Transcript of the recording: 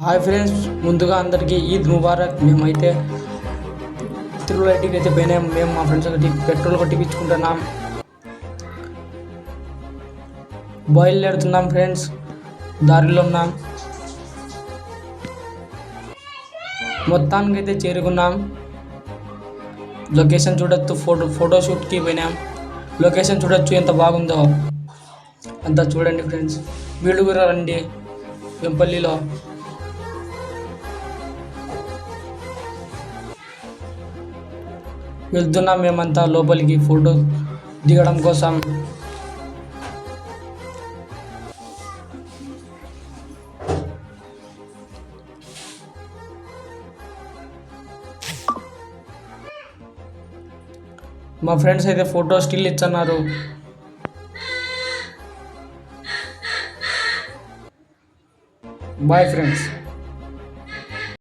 Hi friends, ముందుగా అందరికీ ఈద్ ముబారక్. మేమైతే తిరుమలకి అయితే పోయినాం. మేము మా ఫ్రెండ్స్ ఒకటి పెట్రోల్ కొట్టిపించుకుంటున్నాం, బయలుదేరుతున్నాం ఫ్రెండ్స్. దారిలో ఉన్నాం, మొత్తానికైతే చేరుకున్నాం. లొకేషన్ చూడొచ్చు, ఫోటోషూట్కి పోయినాం. లొకేషన్ చూడొచ్చు ఎంత బాగుందో, అంతా చూడండి ఫ్రెండ్స్. వీళ్ళు కూడా రండి. వెంపల్లిలో వెళ్తున్నాం మేమంతా లోపలికి ఫోటో దిగడం కోసం. మా ఫ్రెండ్స్ అయితే ఫోటో స్టిల్ ఇచ్చన్నారు. Boy friends.